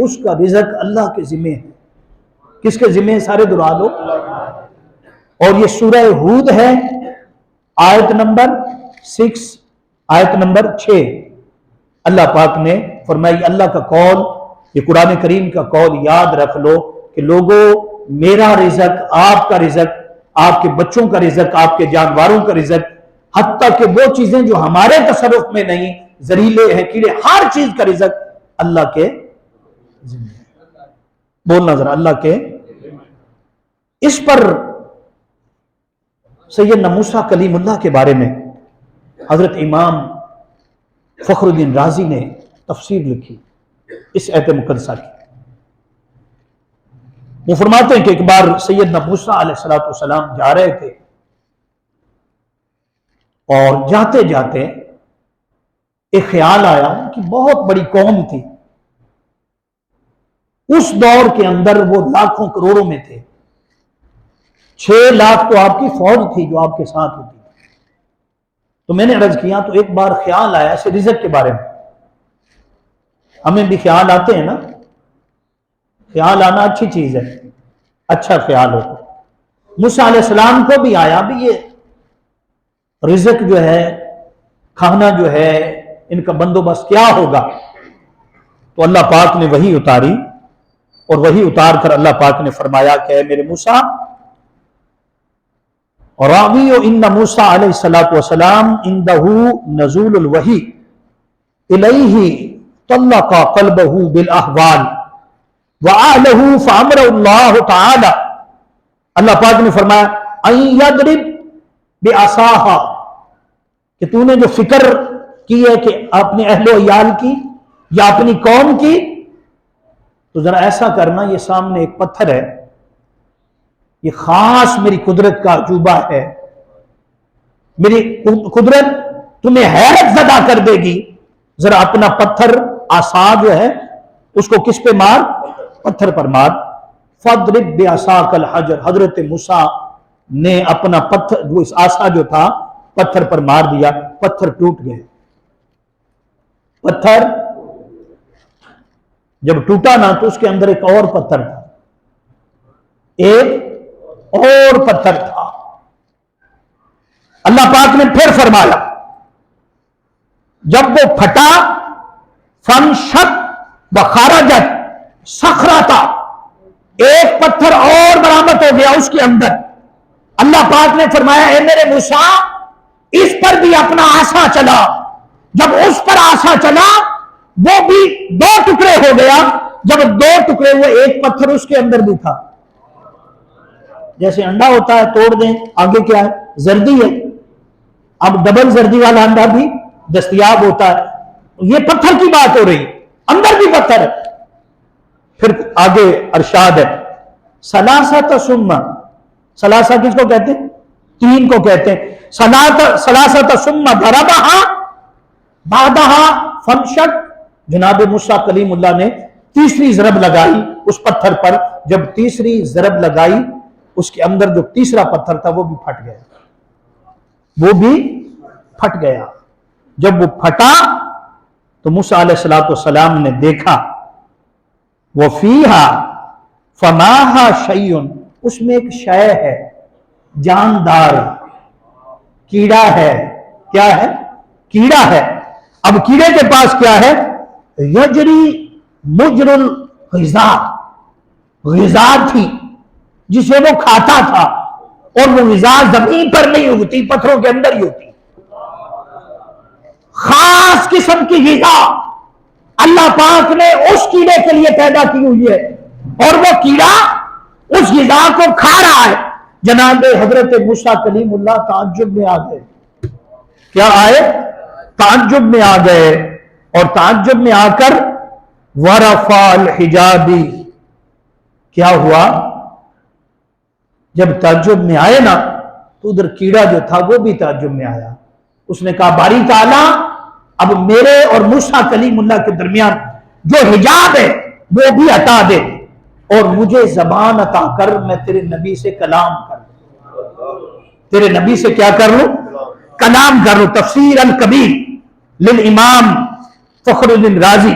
اس کا رزق اللہ کے ذمہ ہے. کس کے ذمہ ہے؟ سارے دعا لو. اور یہ سورہ ہود ہے، آیت نمبر 6، آیت نمبر 6. اللہ پاک نے فرمائی، اللہ کا قول، یہ قرآن کریم کا قول یاد رکھ لو کہ لوگوں، میرا رزق، آپ کا رزق، آپ کے بچوں کا رزق، آپ کے جانوروں کا رزق، حتیٰ کہ وہ چیزیں جو ہمارے تصرف میں نہیں، زریلے ہیں، کیڑے، ہر چیز کا رزق اللہ کے ذمہ ہے. بولنا ذرا، اللہ کے. اس پر سیدنا موسیٰ کلیم اللہ کے بارے میں حضرت امام فخر الدین رازی نے تفسیر لکھی اس آیت مقدسہ کی. وہ فرماتے ہیں کہ ایک بار سیدنا موسیٰ علیہ السلام جا رہے تھے، اور جاتے جاتے ایک خیال آیا کہ بہت بڑی قوم تھی، اس دور کے اندر وہ لاکھوں کروڑوں میں تھے، 6 لاکھ تو آپ کی فوج تھی جو آپ کے ساتھ ہوتی. تو میں نے عرض کیا، تو ایک بار خیال آیا ایسے رزق کے بارے میں. ہمیں بھی خیال آتے ہیں نا، خیال آنا اچھی چیز ہے، اچھا خیال ہوتا. موسیٰ علیہ السلام کو بھی آیا بھی یہ رزق جو ہے، کھانا جو ہے، ان کا بندوبست کیا ہوگا. تو اللہ پاک نے وحی اتاری، اور وحی اتار کر اللہ پاک نے فرمایا کہ اے میرے موسیٰ، راوی ان موسیٰ علیہ السلام عندہ نزول الوحی الیہ طلق قلبہ بالاحوال وآلہ فامر اللہ تعالی. اللہ پاک نے فرمایا ان یضرب بعصاہ، کہ تو نے جو فکر کی ہے کہ اپنے اہل و عیال کی یا اپنی قوم کی، تو ذرا ایسا کرنا، یہ سامنے ایک پتھر ہے، یہ خاص میری قدرت کا عجوبہ ہے، میری قدرت تمہیں حیرت زدہ کر دے گی. ذرا اپنا پتھر، عصا جو ہے، اس کو کس پہ مار؟ پتھر پر مار. فَاضْرِبْ بِعَصَاكَ الْحَجَرَ، حضرت موسیٰ نے اپنا پتھر، وہ اس عصا جو تھا، پتھر پر مار دیا، پتھر ٹوٹ گئے. پتھر جب ٹوٹا نا تو اس کے اندر ایک اور پتھر تھا، ایک اور پتھر تھا. اللہ پاک نے پھر فرمایا، جب وہ پھٹا، فَانشَقَّ وَخَرَجَتْ صَخْرَةً، ایک پتھر اور برآمد ہو گیا اس کے اندر. اللہ پاک نے فرمایا اے میرے موسیٰ، اس پر بھی اپنا عصا چلا. جب اس پر عصا چلا، وہ بھی 2 ٹکڑے ہو گیا. جب 2 ٹکڑے ہوئے، ایک پتھر اس کے اندر بھی تھا. جیسے انڈا ہوتا ہے، توڑ دیں، آگے کیا ہے؟ زردی ہے. اب ڈبل زردی والا انڈا بھی دستیاب ہوتا ہے. یہ پتھر کی بات ہو رہی، اندر بھی پتھر ہے. پھر آگے ارشاد ہے، ثلاثۃ ثم، ثلاثہ کس کو کہتے ہیں؟ 3 کو کہتے ہیں. ثلاثۃ ثم ضربها بعدها فانشق، جناب موسیٰ کلیم اللہ نے تیسری ضرب لگائی اس پتھر پر. جب تیسری ضرب لگائی، اس کے اندر جو تیسرا پتھر تھا وہ بھی پھٹ گیا، وہ بھی پھٹ گیا. جب وہ پھٹا تو موسیٰ علیہ السلام نے دیکھا، وَفِيهَا فَمَاهَا شَيْءٌ، اس میں ایک شے ہے، جاندار، کیڑا ہے. کیا ہے؟ کیڑا ہے. اب کیڑے کے پاس کیا ہے؟ یجری مجر الغذاء، غذا تھی جسے وہ کھاتا تھا، اور وہ غذا زمین پر نہیں ہوتی، پتھروں کے اندر ہی ہوتی. خاص قسم کی غذا اللہ پاک نے اس کیڑے کے لیے پیدا کی ہوئی ہے، اور وہ کیڑا اس غذا کو کھا رہا ہے. جناب حضرت موسیٰ کلیم اللہ تعجب میں آ گئے. کیا آئے؟ تعجب میں آ گئے. اور تعجب میں آ کر ورفع الحجابی، کیا ہوا؟ جب تعجب میں آئے نا تو ادھر کیڑا جو تھا وہ بھی تعجب میں آیا. اس نے کہا باری تعالیٰ، اب میرے اور موسیٰ کلیم اللہ کے درمیان جو حجاب ہے وہ بھی ہٹا دے، اور مجھے زبان عطا کر، میں تیرے نبی سے کلام کر لوں. تیرے نبی سے کیا کر لوں؟ کلام کر لوں. تفسیر الکبیر للامام فخر الدین رازی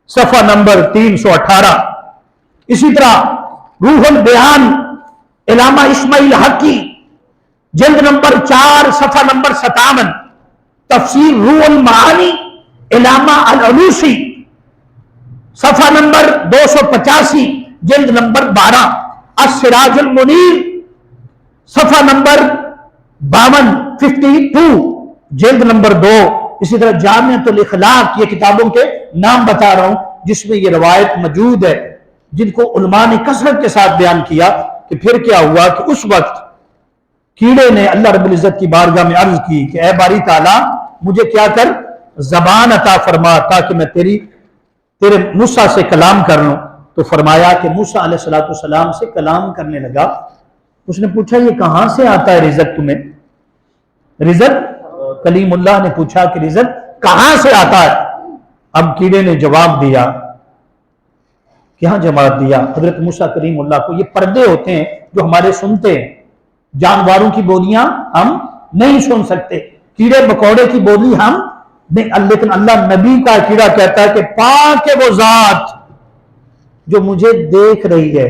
صفحہ نمبر 318. اسی طرح روح البیان علامہ اسماعیل حقی جلد نمبر 4 صفحہ نمبر 57. تفسیر روح المعانی علامہ العلوسی صفحہ نمبر 285 جلد نمبر 12. السراج المنیر صفحہ نمبر 52 جلد نمبر 2. اسی طرح جامعۃ الاخلاق، یہ کتابوں کے نام بتا رہا ہوں جس میں یہ روایت موجود ہے، جن کو علماء نے کثرت کے ساتھ بیان کیا کہ پھر کیا ہوا کہ اس وقت کیڑے نے اللہ رب العزت کی بارگاہ میں عرض کی کہ اے باری تعالیٰ مجھے کیا کر، زبان عطا فرما تاکہ میں تیرے موسیٰ سے کلام کر لوں. تو فرمایا کہ موسیٰ علیہ السلام سے کلام کرنے لگا. اس نے پوچھا یہ کہاں سے آتا ہے رزق تمہیں؟ رزق کلیم اللہ نے پوچھا کہ رزق کہاں سے آتا ہے؟ اب کیڑے نے جواب دیا. کیا جواب دیا؟ حضرت موسیٰ کلیم اللہ کو یہ پردے ہوتے ہیں جو ہمارے سنتے ہیں، جانوروں کی بولیاں ہم نہیں سن سکتے، کیڑے مکوڑے کی بولی ہم نہیں، لیکن اللہ نبی کا کیڑا کہتا ہے کہ پاک ہے وہ ذات جو مجھے دیکھ رہی ہے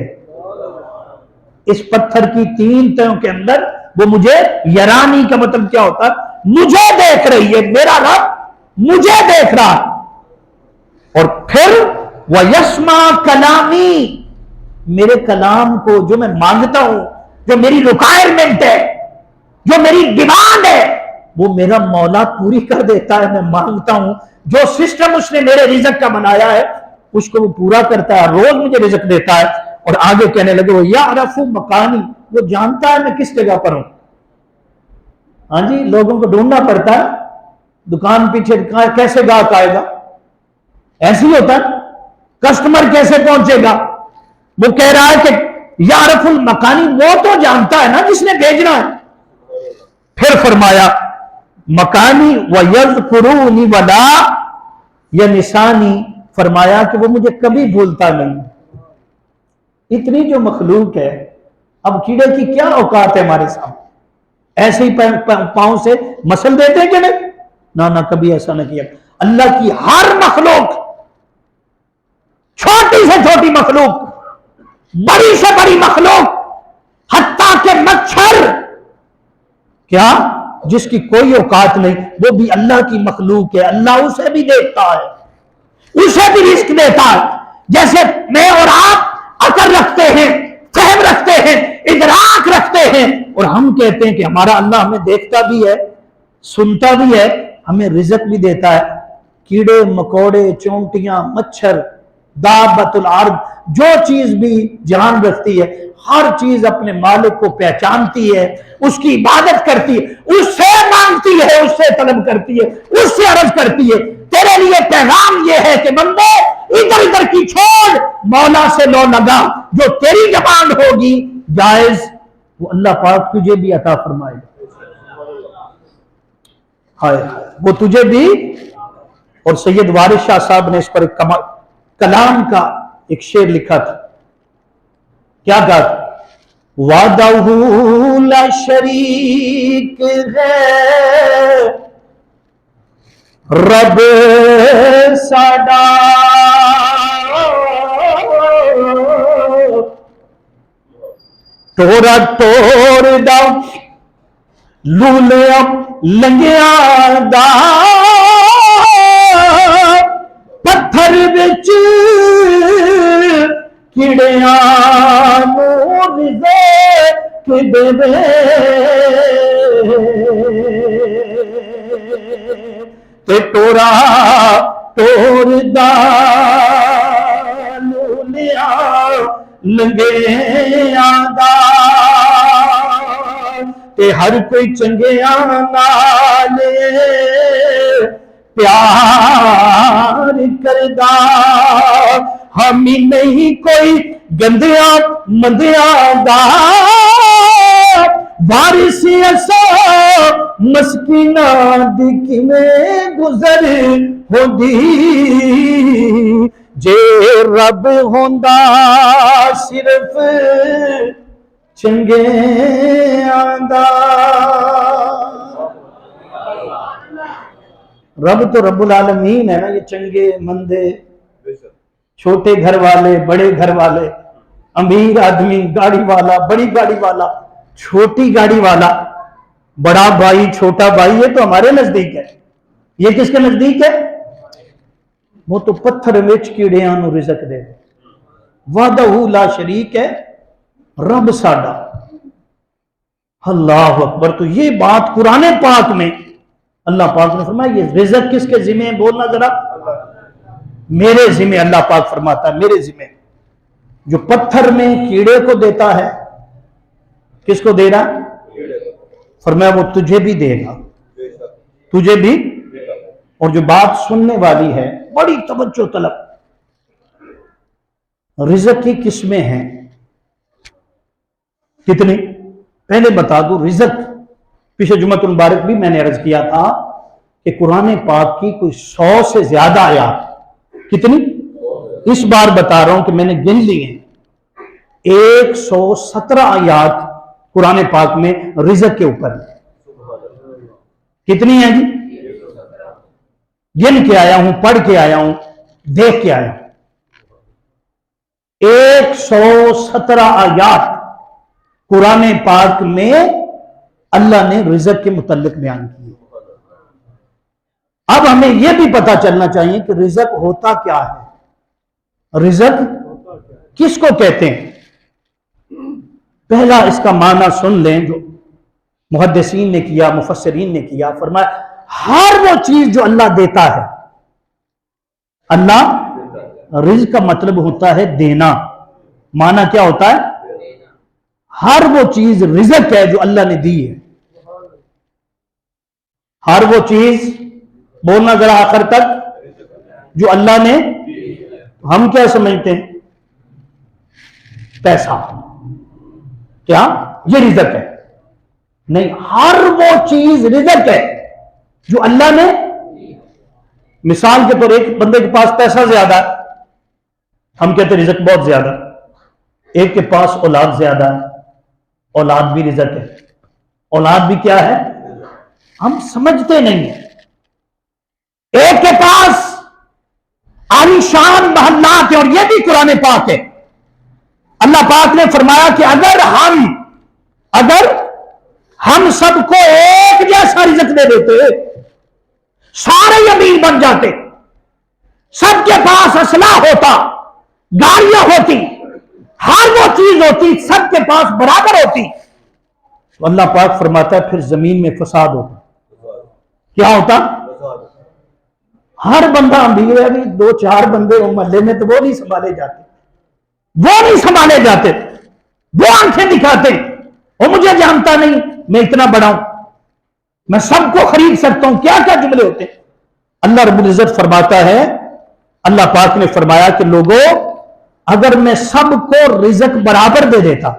اس پتھر کی 3 تہوں کے اندر. وہ مجھے یرانی کا مطلب کیا ہوتا ہے؟ مجھے دیکھ رہی ہے، میرا رب مجھے دیکھ رہا. اور پھر وَيَسْمَعَ كَلَامِي، میرے کلام کو جو میں مانگتا ہوں، جو میری ریکوائرمنٹ ہے، جو میری ڈیمانڈ ہے، وہ میرا مولا پوری کر دیتا ہے. میں مانگتا ہوں جو سسٹم اس نے میرے رزق کا بنایا ہے اس کو وہ پورا کرتا ہے، روز مجھے رزق دیتا ہے. اور آگے کہنے لگے وہ یعرف مکانی، وہ جانتا ہے میں کس جگہ پر ہوں. ہاں جی، لوگوں کو ڈھونڈنا پڑتا ہے، دکان پیچھے کیسے گاہک آئے گا، ایسے ہی ہوتا ہے، کسٹمر کیسے پہنچے گا. وہ کہہ رہا ہے کہ یعرف المکانی، وہ تو جانتا ہے نا جس نے بھیجنا ہے. پھر فرمایا مکانی وَيَذْكُرُونِ وَلَا يَنْسَانِي، فرمایا کہ وہ مجھے کبھی بھولتا نہیں. اتنی جو مخلوق ہے، اب کیڑے کی کیا اوقات ہے ہمارے سامنے؟ ایسے ہی پاؤں سے مسل دیتے ہیں کہ نہیں؟ نہ کبھی ایسا نہ کیا. اللہ کی ہر مخلوق، چھوٹی سے چھوٹی مخلوق، بڑی سے بڑی مخلوق، حتیٰ کہ مچھر کیا جس کی کوئی اوقات نہیں، وہ بھی اللہ کی مخلوق ہے. اللہ اسے بھی دیکھتا ہے، اسے بھی رزق دیتا ہے. جیسے میں اور آپ عقل رکھتے ہیں، فہم رکھتے ہیں، ادراک رکھتے ہیں، اور ہم کہتے ہیں کہ ہمارا اللہ ہمیں دیکھتا بھی ہے، سنتا بھی ہے، ہمیں رزق بھی دیتا ہے. کیڑے مکوڑے، چونٹیاں، مچھر، دابۃ الارض، جو چیز بھی جان رکھتی ہے، ہر چیز اپنے مالک کو پہچانتی ہے، اس کی عبادت کرتی ہے، اس سے مانگتی ہے، اس سے طلب کرتی ہے، اس سے عرض کرتی ہے. تیرے لیے پیغام یہ ہے کہ بندے ادھر ادھر کی چھوڑ، مولا سے لو لگا. جو تیری ڈیمانڈ ہوگی جائز، وہ اللہ پاک تجھے بھی عطا فرمائے گا. وہ تجھے بھی. اور سید وارث شاہ صاحب نے اس پر کلام کا ایک شعر لکھا تھا. کیا کہا تھا؟ وَعْدَهُ لَا شَرِيكَ ہے رب ساڈا، توڑا توڑ دا لولیا لنگیا دا، پتھر وچ کیڑیاں نو رزق دے، تے ٹورا ٹور دا لولیا لنگیا دا، تے ہر کوئی چنگیاں نال پیار کردا، ہمی نہیں کوئی گندیاں مندیاں دا، بارش ایسا مسکیناں دی کیویں گزر ہوندی، جے رب ہوندا صرف چنگیاں دا. رب تو رب العالمین ہے نا، یہ چنگے مندے چھوٹے گھر والے، بڑے گھر والے، امیر آدمی، گاڑی والا، بڑی گاڑی والا، چھوٹی گاڑی والا، بڑا بھائی، چھوٹا بھائی، یہ تو ہمارے نزدیک ہے. یہ کس کے نزدیک ہے؟ وہ تو پتھر وچ کیڑیاں نو رزق دے. وحدہ لا شریک ہے رب ساڈا. اللہ اکبر. تو یہ بات قرآن پاک میں اللہ پاک نے فرمایا یہ رزق کس کے ذمہ ہے؟ بولنا ذرا. میرے ذمہ. اللہ پاک فرماتا ہے میرے ذمہ. جو پتھر میں کیڑے کو دیتا ہے، کس کو دے رہا؟ فرمایا وہ تجھے بھی دے گا، تجھے بھی. اور جو بات سننے والی ہے بڑی توجہ طلب. رزق کی قسمیں ہیں کتنی؟ پہلے بتا دوں رزق پچھلے جمعۃ المبارک بھی میں نے عرض کیا تھا کہ قرآن پاک کی کوئی 100 سے زیادہ آیات. کتنی؟ اس بار بتا رہا ہوں کہ میں نے گن لی ہیں. 117 آیات قرآن پاک میں رزق کے اوپر. کتنی ہیں جی؟ گن کے آیا ہوں، پڑھ کے آیا ہوں، دیکھ کے آیا ہوں. 117 آیات قرآن پاک میں اللہ نے رزق کے متعلق بیان کی. اب ہمیں یہ بھی پتا چلنا چاہیے کہ رزق ہوتا کیا ہے، رزق کس کو کہتے ہیں. پہلا اس کا معنی سن لیں جو محدثین نے کیا، مفسرین نے کیا. فرمایا ہر وہ چیز جو اللہ دیتا ہے. اللہ رزق کا مطلب ہوتا ہے دینا. معنی کیا ہوتا ہے؟ ہر وہ چیز رزق ہے جو اللہ نے دی ہے. ہر وہ چیز، بولنا ذرا آخر تک، جو اللہ نے. ہم کیا سمجھتے ہیں؟ پیسہ. کیا یہ رزق ہے؟ نہیں، ہر وہ چیز رزق ہے جو اللہ نے. مثال کے طور ایک بندے کے پاس پیسہ زیادہ ہے، ہم کہتے ہیں رزق بہت زیادہ. ایک کے پاس اولاد زیادہ ہے، اولاد بھی رزق ہے. اولاد بھی کیا ہے؟ ہم سمجھتے نہیں ہیں. ایک کے پاس عالیشان محلات ہے، اور یہ بھی قرآن پاک ہے. اللہ پاک نے فرمایا کہ اگر ہم سب کو ایک جیسا رزق دے دیتے، سارے امیر بن جاتے، سب کے پاس اسلحہ ہوتا، گاڑیاں ہوتی، ہر وہ چیز ہوتی، سب کے پاس برابر ہوتی، تو اللہ پاک فرماتا ہے پھر زمین میں فساد ہوتا. کیا ہوتا؟ ہر بندہ امیر ہے، 2-4 بندے ہو محلے میں تو وہ نہیں سنبھالے جاتے، وہ آنکھیں دکھاتے، وہ مجھے جانتا نہیں، میں اتنا بڑا ہوں، میں سب کو خرید سکتا ہوں. کیا کیا جملے ہوتے. اللہ رب العزت فرماتا ہے، اللہ پاک نے فرمایا کہ لوگوں اگر میں سب کو رزق برابر دے دیتا،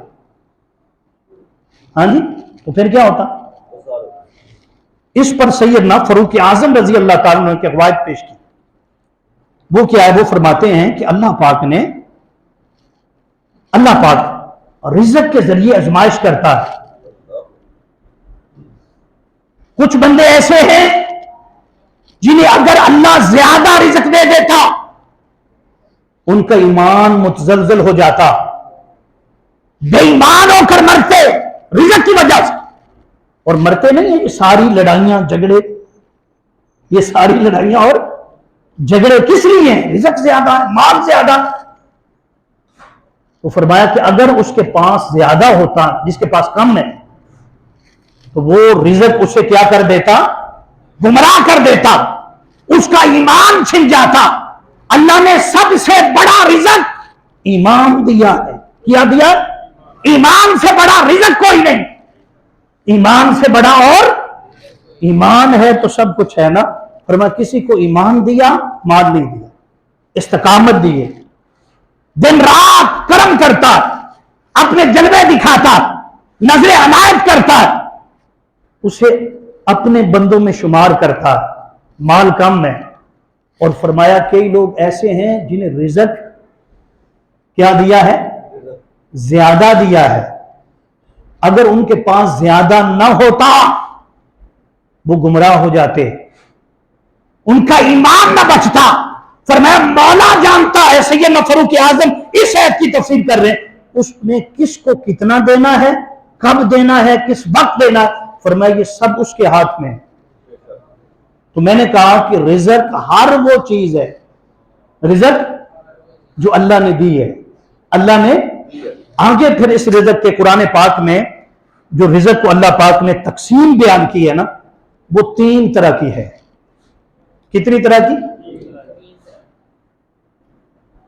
ہاں جی، تو پھر کیا ہوتا. اس پر سیدنا فاروق اعظم رضی اللہ تعالیٰ عنہ کی روایت پیش کی. وہ کیا ہے؟ وہ فرماتے ہیں کہ اللہ پاک رزق کے ذریعے آزمائش کرتا ہے. کچھ بندے ایسے ہیں جنہیں اگر اللہ زیادہ رزق دے دیتا ان کا ایمان متزلزل ہو جاتا، بے ایمان ہو کر مرتے رزق کی وجہ سے. اور مرتے نہیں ہیں، یہ ساری لڑائیاں جھگڑے، یہ ساری لڑائیاں اور جھگڑے کس لیے ہیں؟ رزق زیادہ ہے، مال زیادہ. تو فرمایا کہ اگر اس کے پاس زیادہ ہوتا، جس کے پاس کم ہے، تو وہ رزق اسے کیا کر دیتا؟ گمراہ کر دیتا، اس کا ایمان چھن جاتا. اللہ نے سب سے بڑا رزق ایمان دیا ہے. کیا دیا؟ ایمان سے بڑا رزق کوئی نہیں. ایمان سے بڑا، اور ایمان ہے تو سب کچھ ہے نا. فرمایا کسی کو ایمان دیا، مال نہیں دیا، استقامت دیے، دن رات کرم کرتا، اپنے جلوے دکھاتا، نظر عنایت کرتا، اسے اپنے بندوں میں شمار کرتا، مال کم ہے. اور فرمایا کئی لوگ ایسے ہیں جنہیں رزق کیا دیا ہے؟ زیادہ دیا ہے. اگر ان کے پاس زیادہ نہ ہوتا وہ گمراہ ہو جاتے، ان کا ایمان نہ بچتا، فرمایا مولا جانتا ہے. سیدنا فاروق اعظم اس آیت کی تفسیر کر رہے ہیں, اس میں کس کو کتنا دینا ہے, کب دینا ہے, کس وقت دینا ہے, فرمایا یہ سب اس کے ہاتھ میں ہے. تو میں نے کہا کہ رزق ہر وہ چیز ہے, رزق جو اللہ نے دی ہے, اللہ نے آگے پھر اس رزق کے قرآن پاک میں جو رزق کو اللہ پاک نے تقسیم بیان کی ہے نا, وہ 3 طرح کی ہے. کتنی طرح کی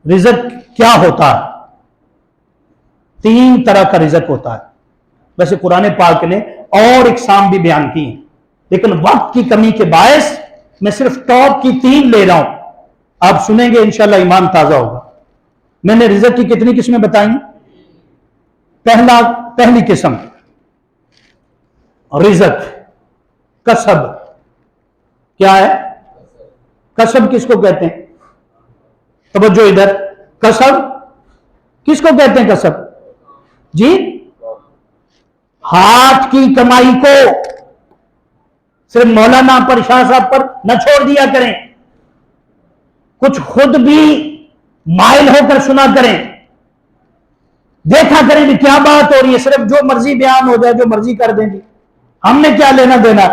رزق کیا ہوتا ہے؟ 3 طرح کا رزق ہوتا ہے. ویسے قرآن پاک نے اور اقسام بھی بیان کی ہیں, لیکن وقت کی کمی کے باعث میں صرف ٹاپ کی 3 لے رہا ہوں. آپ سنیں گے انشاءاللہ ایمان تازہ ہوگا. میں نے رزق کی کتنی قسمیں بتائیں؟ پہلی قسم رزق کسب. کیا ہے کسب؟ کس کو کہتے ہیں؟ توجہ ادھر. کسب کس کو کہتے ہیں؟ کسب جی ہاتھ کی کمائی کو. صرف مولانا پر شاہ صاحب پر نہ چھوڑ دیا کریں, کچھ خود بھی مائل ہو کر سنا کریں, دیکھا کریں کہ کیا بات ہو رہی ہے. صرف جو مرضی بیان ہو جائے, جو مرضی کر دیں گے, ہم نے کیا لینا دینا.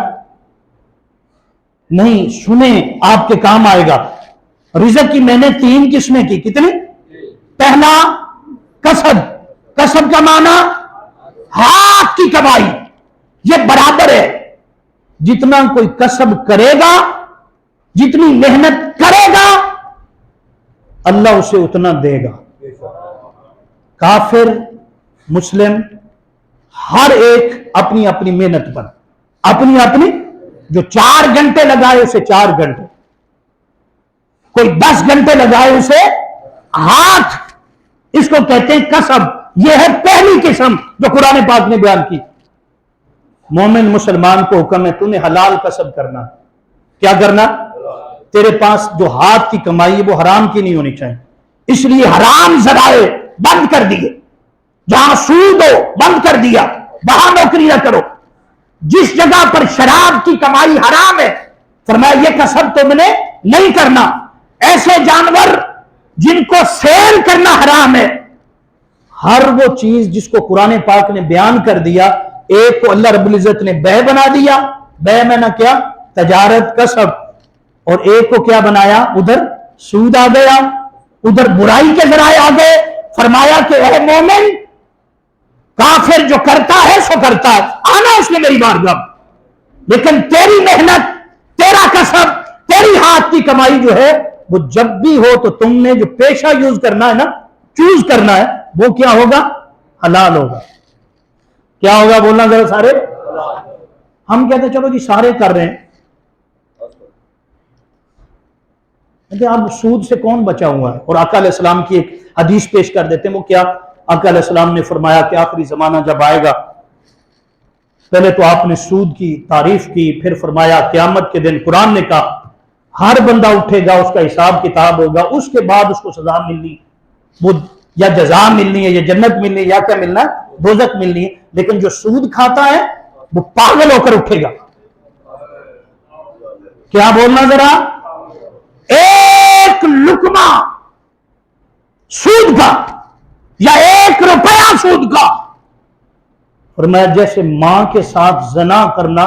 نہیں, سنیں, آپ کے کام آئے گا. رزق کی میں نے 3 قسمیں کی. کتنی؟ پہلا کسب. کسب کا معنی ہاتھ کی کمائی. یہ برابر ہے, جتنا کوئی کسب کرے گا, جتنی محنت کرے گا, اللہ اسے اتنا دے گا. کافر مسلم ہر ایک اپنی اپنی محنت پر, اپنی جو 4 گھنٹے لگائے اسے 4 گھنٹے, کوئی 10 گھنٹے لگائے اسے ہاتھ. اس کو کہتے ہیں کسب. یہ ہے پہلی قسم جو قرآن پاک نے بیان کی. مومن مسلمان کو حکم ہے تو نے حلال کسب کرنا. کیا کرنا؟ تیرے پاس جو ہاتھ کی کمائی ہے وہ حرام کی نہیں ہونی چاہیے. اس لیے حرام ذرائع بند کر دیے. جہاں سود ہو بند کر دیا, وہاں نوکری نہ کرو. جس جگہ پر شراب کی کمائی حرام ہے, فرمایا یہ کسب تم نے نہیں کرنا. ایسے جانور جن کو سیل کرنا حرام ہے. ہر وہ چیز جس کو قرآن پاک نے بیان کر دیا, ایک کو اللہ رب العزت نے بے بنا دیا. بے میں نہ کیا؟ تجارت, کسب. اور ایک کو کیا بنایا؟ ادھر سود آ گیا, ادھر برائی کے ذرائع آ گئے. فرمایا کہ اے مومن, کافر جو کرتا ہے سو کرتا ہے, آنا اس نے میری بارگاہ, لیکن تیری محنت, تیرا کسب, تیری ہاتھ کی کمائی جو ہے وہ جب بھی ہو تو تم نے جو پیشہ یوز کرنا ہے نا, چوز کرنا ہے, وہ کیا ہوگا؟ حلال ہوگا. کیا ہوگا؟ بولنا ذرا سارے. ہم کہتے ہیں چلو جی سارے کر رہے ہیں. اب سود سے کون بچا ہوا ہے؟ اور آقا علیہ السلام کی ایک حدیث پیش کر دیتے ہیں. وہ کیا؟ آقا علیہ السلام نے فرمایا کہ آخری زمانہ جب آئے گا, پہلے تو آپ نے سود کی تعریف کی, پھر فرمایا قیامت کے دن قرآن نے کہا ہر بندہ اٹھے گا, اس کا حساب کتاب ہوگا, اس کے بعد اس کو سزا ملنی, وہ یا جزا ملنی ہے, یا جنت ملنی ہے, یا کیا ملنا ہے؟ دوزخ ملنی ہے. لیکن جو سود کھاتا ہے وہ پاگل ہو کر اٹھے گا. کیا بولنا ذرا؟ ایک لقمہ سود کا یا 1 روپیہ سود کا, فرمایا جیسے ماں کے ساتھ زنا کرنا,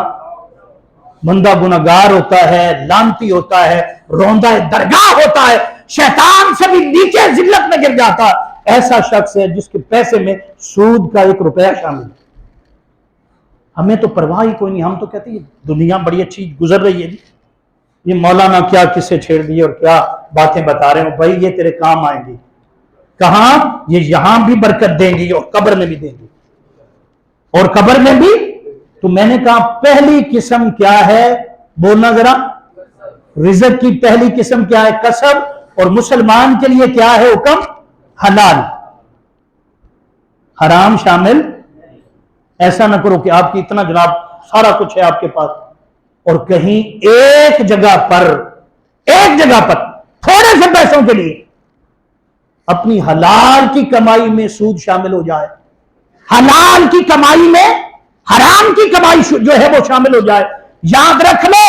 بندہ گناہگار ہوتا ہے, لعنتی ہوتا ہے, روندہ درگاہ ہوتا ہے, شیطان سے بھی نیچے ذلت میں گر جاتا ہے, ایسا شخص ہے جس کے پیسے میں سود کا 1 روپیہ شامل ہے. ہمیں تو پرواہ ہی کوئی نہیں. ہم تو کہتے ہیں دنیا بڑی اچھی گزر رہی ہے, یہ مولانا کیا کسے چھیڑ دیے اور کیا باتیں بتا رہے ہیں. بھائی یہ تیرے کام آئیں گی. کہاں؟ یہ یہاں بھی برکت دیں گی اور قبر میں بھی دیں گی, اور قبر میں بھی. تو میں نے کہا پہلی قسم کیا ہے؟ بولنا ذرا. رزق کی پہلی قسم کیا ہے؟ کسب. اور مسلمان کے لیے کیا ہے حکم؟ حلال, حرام شامل. ایسا نہ کرو کہ آپ کی اتنا جناب سارا کچھ ہے آپ کے پاس, اور کہیں ایک جگہ پر تھوڑے سے پیسوں کے لیے اپنی حلال کی کمائی میں سود شامل ہو جائے, حلال کی کمائی میں حرام کی کمائی جو ہے وہ شامل ہو جائے. یاد رکھ لو,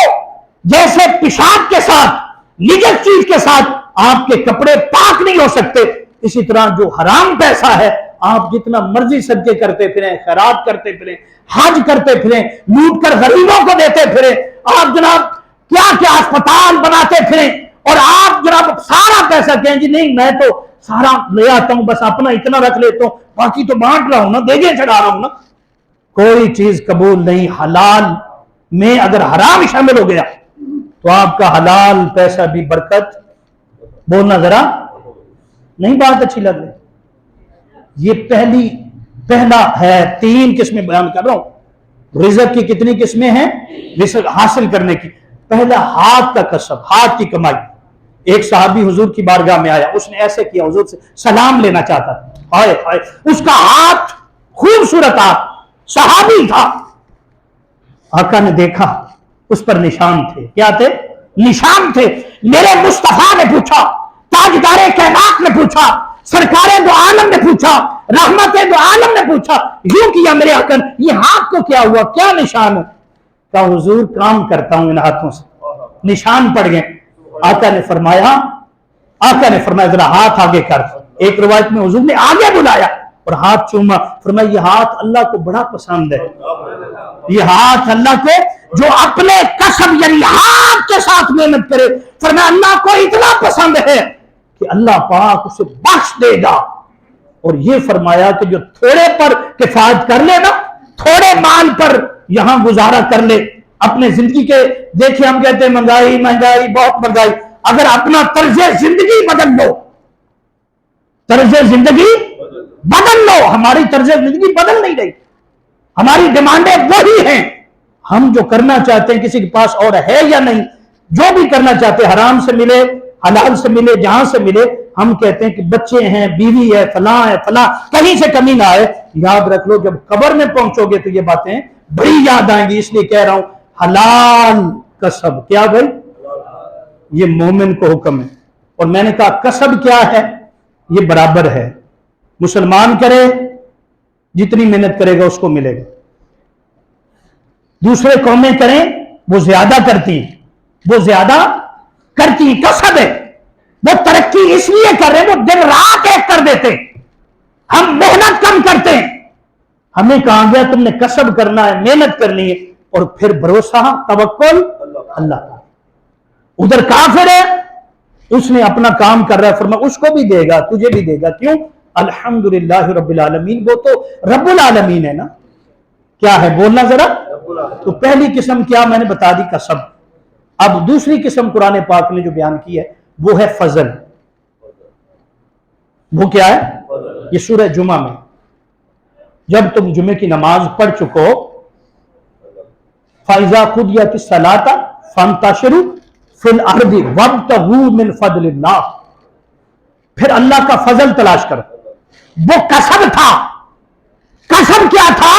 جیسے پیشاب کے ساتھ, نجس چیز کے ساتھ آپ کے کپڑے پاک نہیں ہو سکتے. اسی طرح جو حرام پیسہ ہے آپ جتنا مرضی صدقے کرتے پھریں, خیرات کرتے پھریں, حج کرتے پھریں, لوٹ کر غریبوں کو دیتے پھریں, آپ جناب کیا کیا اسپتال بناتے پھریں, اور آپ جناب سارا پیسہ کہیں جی نہیں میں تو سارا لے آتا ہوں, بس اپنا اتنا رکھ لیتا ہوں, باقی تو بانٹ رہا ہوں نا, دیگیں چڑھا رہا ہوں نا. کوئی چیز قبول نہیں. حلال میں اگر حرام شامل ہو گیا تو آپ کا حلال پیسہ بھی برکت. بولنا ذرا, نہیں بات اچھی لگ رہی. یہ پہلا ہے, 3 قسمیں بیان کر رہا ہوں. رزق کی کتنی قسمیں ہیں رزق حاصل کرنے کی؟ پہلا ہاتھ کا کسب, ہاتھ کی کمائی. ایک صحابی حضور کی بارگاہ میں آیا, اس نے ایسے کیا, حضور سے سلام لینا چاہتا تھا. ہائے ہائے, اس کا ہاتھ خوبصورت ہاتھ, صحابی تھا. آقا نے دیکھا اس پر نشان تھے. کیا تھے؟ نشان تھے. میرے مصطفیٰ نے پوچھا, تاجدار کائنات نے پوچھا, سرکار دو عالم نے پوچھا, رحمت دو عالم نے پوچھا, یوں کیا میرے آقا, یہ ہاتھ کو کیا ہوا, کیا نشان ہے؟ کہا حضور کام کرتا ہوں ان ہاتھوں سے, نشان پڑ گئے. آقا نے فرمایا ذرا ہاتھ آگے کر. ایک روایت میں حضور نے آگے بلایا اور ہاتھ چوما, فرمایا یہ ہاتھ اللہ کو بڑا پسند ہے. یہ ہاتھ اللہ کو جو اپنے کسب یعنی ہاتھ کے ساتھ محنت کرے, فرمایا اللہ کو اتنا پسند ہے کہ اللہ پاک اسے بخش دے گا. اور یہ فرمایا کہ جو تھوڑے پر کفایت کر لے نا, تھوڑے مال پر یہاں گزارا کر لے, اپنے زندگی کے دیکھیں ہم کہتے ہیں مہنگائی بہت مہنگائی, اگر اپنا طرز زندگی بدل لو, طرز زندگی بدل لو. ہماری طرز زندگی بدل نہیں رہی, ہماری ڈیمانڈیں وہی ہیں. ہم جو کرنا چاہتے ہیں کسی کے پاس اور ہے یا نہیں, جو بھی کرنا چاہتے ہیں حرام سے ملے حلال سے ملے جہاں سے ملے, ہم کہتے ہیں کہ بچے ہیں, بیوی ہے, فلاں ہے, فلاں, کہیں سے کمی نہ آئے. یاد رکھ لو جب قبر میں پہنچو گے تو یہ باتیں بڑی یاد آئیں گی. اس لیے کہہ رہا ہوں حلال کسب. کیا بھائی؟ یہ مومن کو حکم ہے. اور میں نے کہا کسب کیا ہے, یہ برابر ہے. مسلمان کرے جتنی محنت کرے گا اس کو ملے گا. دوسرے قومیں کریں وہ زیادہ کرتی ہیں, وہ زیادہ کرتی ہیں. کسب ہے, وہ ترقی اس لیے کر رہے ہیں, وہ دن رات ایک کر دیتے. ہم محنت کم کرتے ہیں. ہمیں کہا گیا تم نے کسب کرنا ہے, محنت کرنی ہے, اور پھر بھروسہ توکل اللہ. ادھر کافر ہے, اس نے اپنا کام کر رہا ہے, فرمایا اس کو بھی دے گا, تجھے بھی دے گا. کیوں؟ الحمدللہ رب العالمین, وہ تو رب العالمین ہے نا. کیا ہے بولنا ذرا. تو پہلی قسم کیا میں نے بتا دی, کسب. اب دوسری قسم قرآن پاک نے جو بیان کی ہے وہ ہے فضل. وہ کیا ہے؟ یہ سورہ جمعہ میں جب تم جمعے کی نماز پڑھ چکو, فَإِذَا قُضِيَتِ الصَّلَاةُ فَانتَشِرُوا فِي الْأَرْضِ وَابْتَغُوا مِنْ فَضْلِ اللَّهِ. پھر اللہ کا فضل تلاش کرو. وہ کسب تھا. کسب کیا تھا؟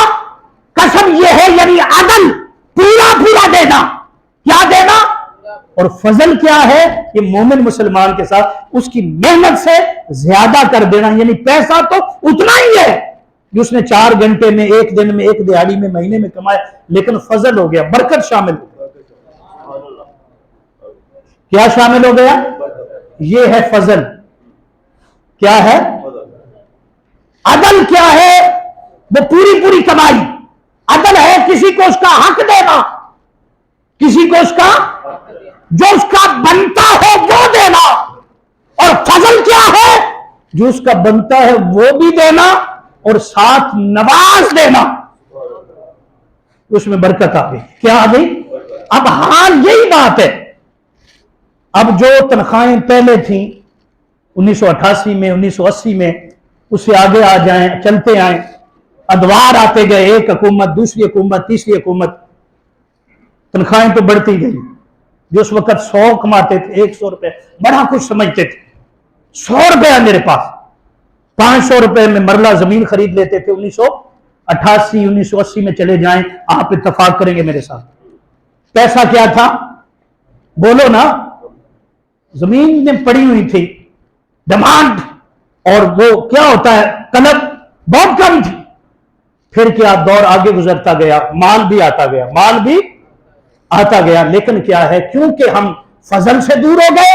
کسب یہ ہے یعنی عدل, پورا دینا. کیا دینا؟ اور فضل کیا ہے؟ یہ مومن مسلمان کے ساتھ اس کی محنت سے زیادہ کر دینا. یعنی پیسہ تو اتنا ہی ہے جو اس نے 4 گھنٹے میں, 1 دن میں, 1 دہاڑی میں, مہینے میں کمایا, لیکن فضل ہو گیا, برکت شامل ہو گیا. کیا شامل ہو گیا؟ یہ ہے فضل. کیا ہے؟ عدل کیا ہے؟ وہ پوری کمائی. عدل ہے کسی کو اس کا حق دینا, کسی کو اس کا جو اس کا بنتا ہے وہ دینا. اور فضل کیا ہے؟ جو اس کا بنتا ہے وہ بھی دینا اور ساتھ نواز دینا. اس میں برکت آ گئی. کیا آ گئی؟ اب حال یہی بات ہے. اب جو تنخواہیں پہلے تھیں 1988 میں, 1980 میں, اس سے آگے آ جائیں, چلتے آئیں, ادوار آتے گئے, ایک حکومت, دوسری حکومت, تیسری حکومت, تنخواہیں تو بڑھتی گئی. جو اس وقت 100 کماتے تھے, 100 روپے, بڑا کچھ سمجھتے تھے. 100 روپے میرے پاس, 500 روپے میں مرلہ زمین خرید لیتے تھے. 1988 1980 میں چلے جائیں, آپ اتفاق کریں گے میرے ساتھ. پیسہ کیا تھا؟ بولو نا. زمین میں پڑی ہوئی تھی, ڈیمانڈ اور وہ کیا ہوتا ہے طلب بہت کم تھی. پھر کیا دور آگے گزرتا گیا, مال بھی آتا گیا, لیکن کیا ہے, کیونکہ ہم فضل سے دور ہو گئے,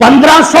1500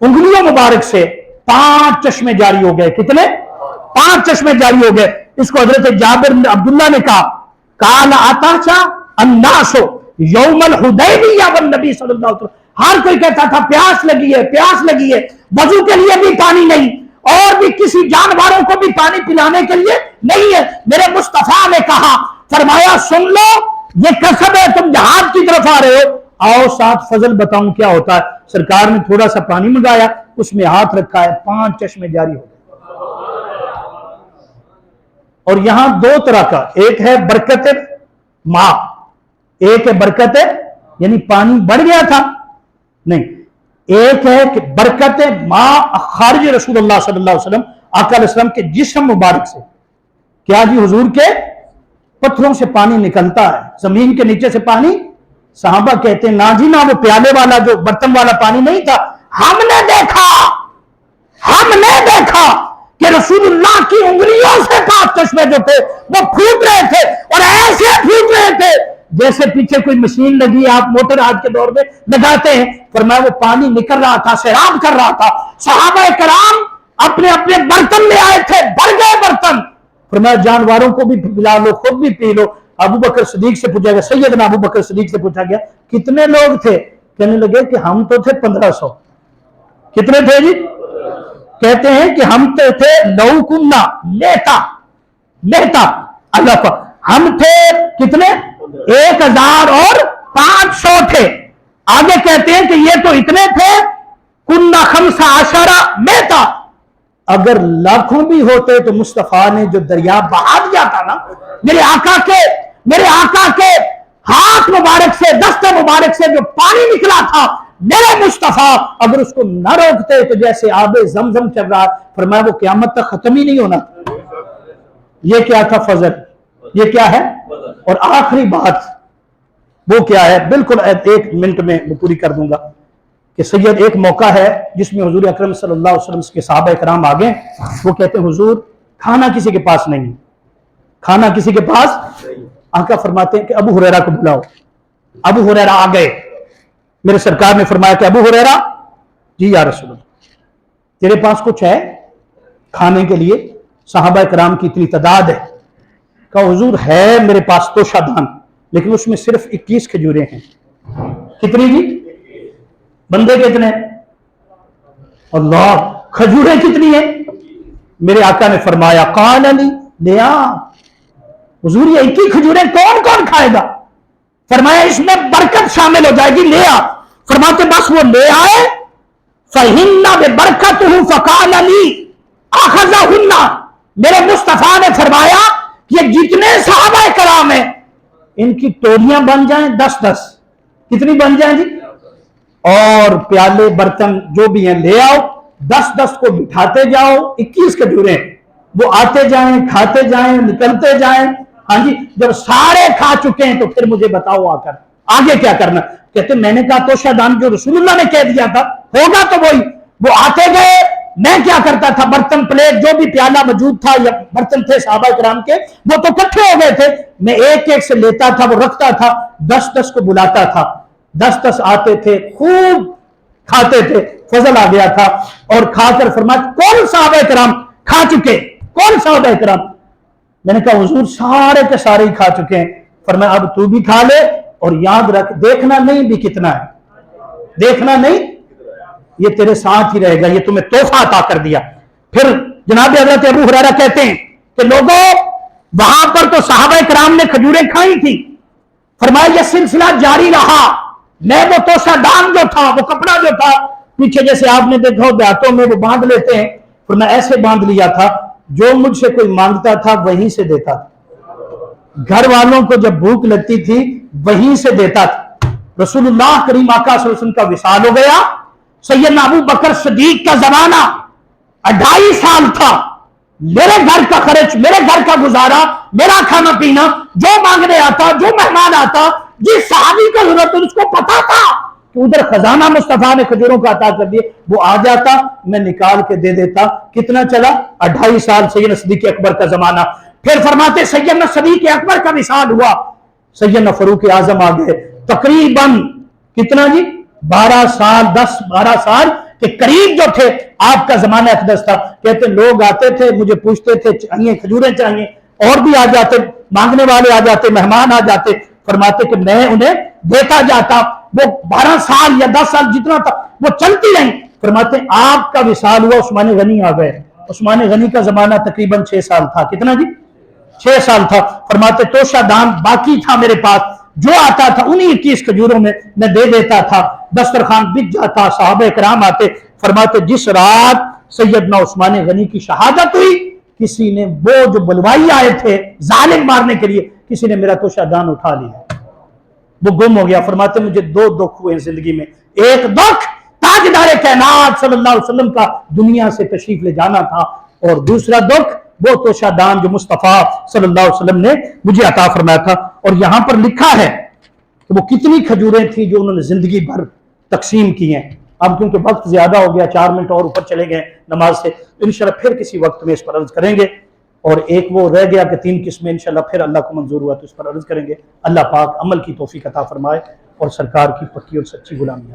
انگلیوں مبارک سے 5 چشمے جاری ہو گئے. کتنے؟ 5 چشمے جاری ہو گئے. اس کو حضرت جابر بن عبداللہ نے کہا قال اتاچا الناس یوم الحدیبیہ والنبی صلی اللہ علیہ وسلم. ہر کوئی کہتا تھا پیاس لگی ہے، پیاس لگی ہے، وضو کے لیے بھی پانی نہیں اور بھی کسی جانوروں کو بھی پانی پلانے کے لیے نہیں ہے. میرے مصطفیٰ نے کہا، فرمایا سن لو یہ قسم ہے تم جہاد کی طرف آ رہے ہو، آؤ ساتھ فضل بتاؤں کیا ہوتا ہے. سرکار نے تھوڑا سا پانی منگایا، اس میں ہاتھ رکھا ہے، 5 چشمے جاری ہو گئے. اور یہاں 2 طرح کا، ایک ہے برکت ماء، ایک ہے برکت یعنی پانی بڑھ گیا تھا نہیں، ایک ہے کہ برکت ماء خارج رسول اللہ صلی اللہ علیہ وسلم، آقا علیہ السلام کے جسم مبارک سے. کیا جی؟ حضور کے پتھروں سے پانی نکلتا ہے، زمین کے نیچے سے پانی. صحابہ کہتے ہیں نہ جی نہ، وہ پیالے والا جو برتن والا پانی نہیں تھا. ہم نے دیکھا کہ رسول اللہ کی انگلیوں سے 5 چشمے جو تھے وہ پھوٹ رہے تھے، اور ایسے پھوٹ رہے تھے جیسے پیچھے کوئی مشین لگی، آپ موٹر آج کے دور میں لگاتے ہیں. فرمایا وہ پانی نکل رہا تھا، سیراب کر رہا تھا. صحابہ کرام اپنے اپنے برتن لے آئے تھے، بھر گئے برتن. فرمایا جانوروں کو بھی پلا لو، خود بھی پی لو. ابو بکر صدیق سے پوچھا گیا، سیدنا ابو بکر صدیق سے پوچھا گیا کتنے لوگ تھے؟ کہنے لگے کہ ہم تو تھے 1500. کتنے تھے جی؟ کہتے ہیں کہ ہم تو تھے لو کننا لیتا اللہ کا، ہم تھے کتنے؟ 1500 تھے. آگے کہتے ہیں کہ یہ تو اتنے تھے کننا 15 لیتا. اگر لاکھوں بھی ہوتے تو مصطفیٰ نے جو دریا بہا دیا تھا نا، میرے آقا کے ہاتھ مبارک سے، دست مبارک سے جو پانی نکلا تھا، میرے مصطفیٰ اگر اس کو نہ روکتے تو جیسے آب زمزم چل رہا. فرمایا وہ قیامت تک ختم ہی نہیں ہونا. یہ کیا تھا؟ فضل. یہ کیا ہے؟ اور آخری بات وہ کیا ہے؟ بالکل 1 منٹ میں وہ پوری کر دوں گا کہ سید ایک موقع ہے جس میں حضور اکرم صلی اللہ علیہ وسلم کے صحابہ کرام آگئے. وہ کہتے ہیں حضور کھانا کسی کے پاس نہیں، کھانا کسی کے پاس. آقا فرماتے ہیں کہ ابو ہریرہ کو بلاؤ. ابو ہریرہ آ گئے. میرے سرکار نے فرمایا کہ ابو ہریرہ، جی یا رسول اللہ تیرے پاس کچھ ہے کھانے کے لیے؟ صحابہ کرام کی اتنی تعداد ہے. کہا حضور ہے میرے پاس توشہ دان، لیکن اس میں صرف 21 کھجوریں ہیں. کتنی جی؟ بندے کتنے؟ اللہ، کھجوریں کتنی ہیں؟ میرے آقا نے فرمایا قال علی لیا. حضور یہ 21 کھجوریں کون کون کھائے گا؟ فرمایا اس میں برکت شامل ہو جائے گی، لے آ. فرماتے بس وہ لے آئے. فَإِنَّ بِبَرْكَتُهُ فَقَالَ لِي أَخَذَهُنَّ. میرے مصطفیٰ نے فرمایا یہ جتنے صحابہ کرام ہیں ان کی ٹولیاں بن جائیں 10-10. کتنی بن جائیں جی؟ اور پیالے برتن جو بھی ہیں لے آؤ، 10-10 کو بٹھاتے جاؤ. 21 کھجوریں وہ آتے جائیں، کھاتے جائیں، نکلتے جائیں. ہاں جی، جب سارے کھا چکے ہیں تو پھر مجھے بتاؤ آ کر آگے کیا کرنا. کہتے میں نے کہا توشہ دان جو رسول اللہ نے کہہ دیا تھا ہوگا تو وہی. وہ آتے گئے، میں کیا کرتا تھا برتن پلیٹ جو بھی پیالہ موجود تھا یا برتن تھے صحابہ کرام کے وہ تو اکٹھے ہو گئے تھے، میں ایک ایک سے لیتا تھا، وہ رکھتا تھا. 10-10 کو بلاتا تھا، 10-10 آتے تھے، خوب کھاتے تھے. فضل آ گیا تھا اور کھا کر فرمایا کون صحابہ کرام کھا چکے؟ کون صحابہ کرام؟ میں نے کہا حضور سارے کے سارے ہی کھا چکے ہیں. فرمایا اب تو بھی کھا لے اور یاد رکھ دیکھنا نہیں بھی کتنا ہے، دیکھنا نہیں، یہ تیرے ساتھ ہی رہے گا، یہ تمہیں تحفہ عطا کر دیا. پھر جناب حضرت ابو ہریرہ کہتے ہیں کہ لوگوں وہاں پر تو صحابہ کرام نے کھجوریں کھائی تھی. فرمایا یہ سلسلہ جاری رہا. میں وہ توشہ دان جو تھا، وہ کپڑا جو تھا پیچھے جیسے آپ نے دیکھا ہو دیہاتوں میں وہ باندھ لیتے ہیں، فرمایا ایسے باندھ لیا تھا جو مجھ سے کوئی مانگتا تھا وہیں سے دیتا تھا. گھر والوں کو جب بھوک لگتی تھی وہیں سے دیتا تھا. رسول اللہ کریم آقا صلی اللہ علیہ وسلم کا وصال ہو گیا. سیدنا ابو بکر صدیق کا زمانہ 2.5 سال تھا. میرے گھر کا خرچ، میرے گھر کا گزارا، میرا کھانا پینا، جو مانگنے آتا، جو مہمان آتا، جس صحابی کا ضرورت اس کو پتا تھا کہ ادھر خزانہ مصطفیٰ نے کھجوروں کا عطا کر دیے، وہ آ جاتا، میں نکال کے دے دیتا. کتنا چلا؟ 2.5 سال سیدنا صدیق اکبر کا زمانہ. پھر فرماتے سیدنا صدیق اکبر کا وصال ہوا، سیدنا فاروق اعظم آ گئے. تقریباً کتنا جی؟ 12 سال 10-12 سال کہ قریب جو تھے آپ کا زمانہ اقدس تھا، کہتے لوگ آتے تھے مجھے پوچھتے تھے چاہیے کھجوریں چاہیے، اور بھی آ جاتے مانگنے والے آ جاتے، مہمان آ جاتے، فرماتے کہ میں انہیں دیتا جاتا، وہ 12 سال یا 10 سال جتنا تھا وہ چلتی رہیں۔ فرماتے آپ کا وصال ہوا، عثمان غنی آ گئے، عثمان غنی کا زمانہ تقریباً 6 سال تھا، کتنا جی 6 سال تھا۔ فرماتے توشہ دان باقی تھا میرے پاس، جو آتا تھا انہی 21 کھجوروں میں میں دے دیتا تھا، دسترخوان بچ جاتا، صحابہ کرام آتے۔ فرماتے جس رات سیدنا عثمان غنی کی شہادت ہوئی، کسی نے وہ جو بلوائی آئے تھے ظالم مارنے کے لیے، کسی نے میرا توشہ دان اٹھا لیا، وہ گم ہو گیا۔ فرماتے مجھے 2 دکھ ہوئے زندگی میں، ایک دکھ تاجدار کائنات صلی اللہ علیہ وسلم کا دنیا سے تشریف لے جانا تھا، اور دوسرا دکھ وہ توشہ دان جو مصطفیٰ صلی اللہ علیہ وسلم نے مجھے عطا فرمایا تھا۔ اور یہاں پر لکھا ہے کہ وہ کتنی کھجوریں تھیں جو انہوں نے زندگی بھر تقسیم کی ہیں۔ اب کیونکہ وقت زیادہ ہو گیا، 4 منٹ اور اوپر چلے گئے نماز سے، تو انشاءاللہ پھر کسی وقت میں اس پر عرض کریں گے۔ اور ایک وہ رہ گیا کہ 3 قسمیں انشاءاللہ پھر اللہ کو منظور ہوا تو اس پر عرض کریں گے۔ اللہ پاک عمل کی توفیق عطا فرمائے اور سرکار کی پکی اور سچی غلامی